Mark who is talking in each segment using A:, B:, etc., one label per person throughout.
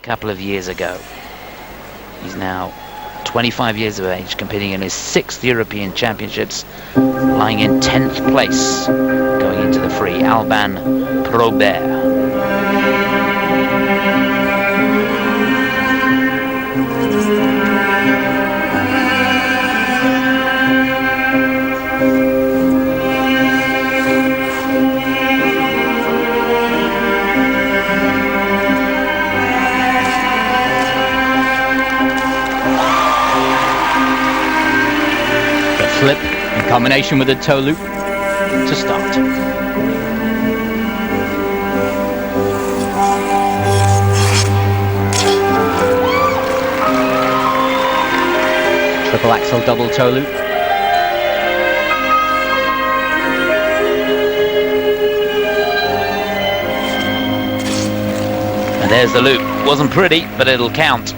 A: couple of years ago. He's now 25 years of age, competing in his 6th European Championships, lying in 10th place going into the free. Alban Preaubert.
B: Flip in combination with a toe loop to start. Triple axel double toe loop.
A: And there's the loop. Wasn't pretty, but it'll count.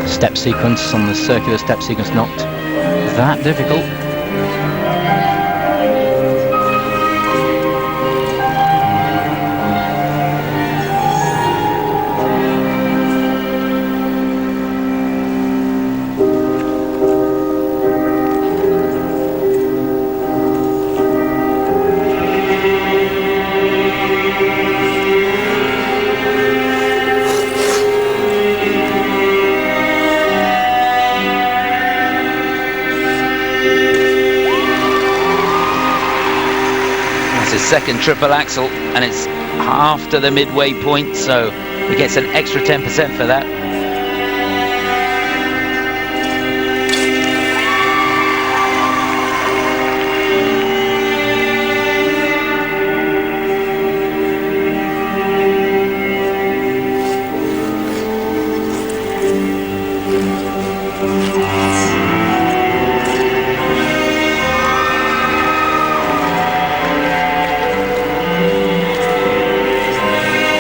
B: Step sequence on the circular step sequence, not that difficult.
A: His second triple axel, and it's after the midway point, so he gets an extra 10% for that.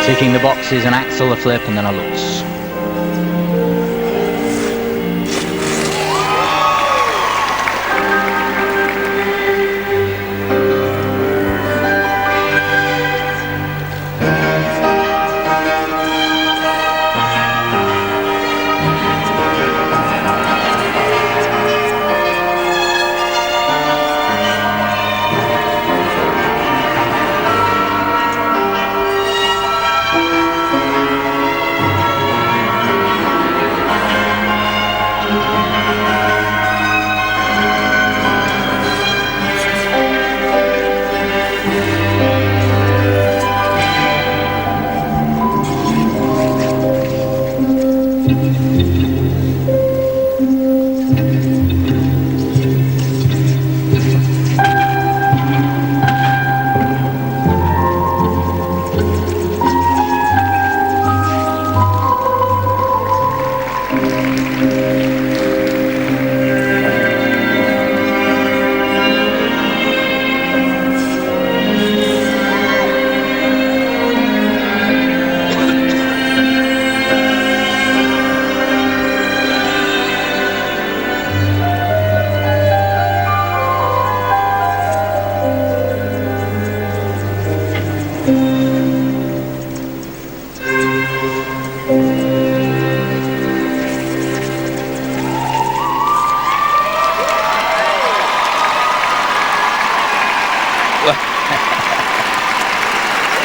B: Ticking the boxes, an axle, a flip, and then a loose.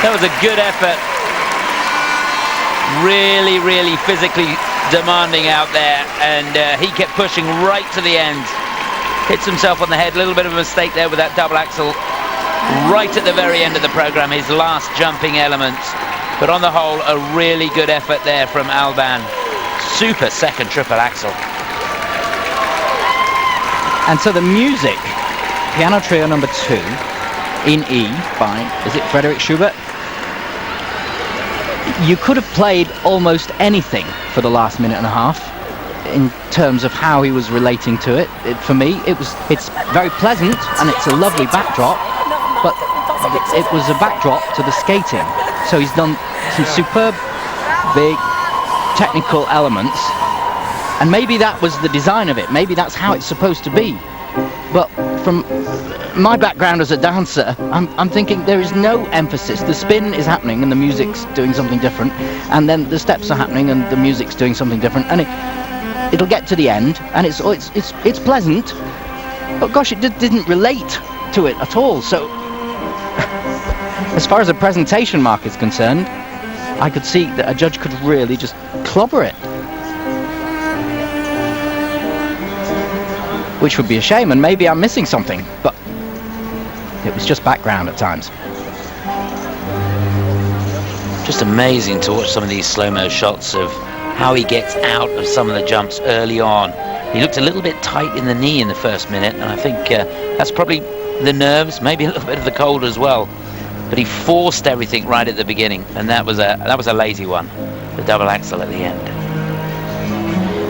A: That was a good effort. Really physically demanding out there, and he kept pushing right to the end. hits himself on the head. A little bit of a mistake there with that double axel right at the very end of the program, his last jumping element. But on the whole, a really good effort there from Alban. Super second triple axel.
B: And so the music, piano trio number 2 in E by, is it Preaubert? You could have played almost anything for the last minute and a half in terms of how he was relating to it. For me, it's very pleasant and it's a lovely backdrop, but it was a backdrop to the skating. So he's done some superb, big, technical elements, and maybe that was the design of it. Maybe that's how it's supposed to be. But from my background as a dancer, I'm thinking there is no emphasis. The spin is happening and the music's doing something different, and then the steps are happening and the music's doing something different, and it'll get to the end and it's pleasant, but gosh, it didn't relate to it at all. So as far as a presentation mark is concerned, I could see that a judge could really just clobber it, which would be a shame, and maybe I'm missing something, but it was just background at times.
A: Just amazing to watch some of these slow-mo shots of how he gets out of some of the jumps early on. He looked a little bit tight in the knee in the first minute, and I think that's probably the nerves, maybe a little bit of the cold as well. But he forced everything right at the beginning, and that was a lazy one, the double axel at the end.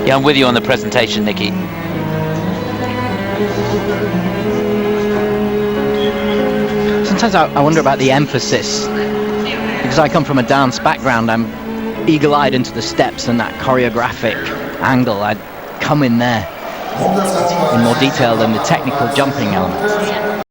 A: Yeah, I'm with you on the presentation, Nicky.
B: Sometimes I wonder about the emphasis, because I come from a dance background. I'm eagle-eyed into the steps and that choreographic angle. I'd come in there in more detail than the technical jumping elements.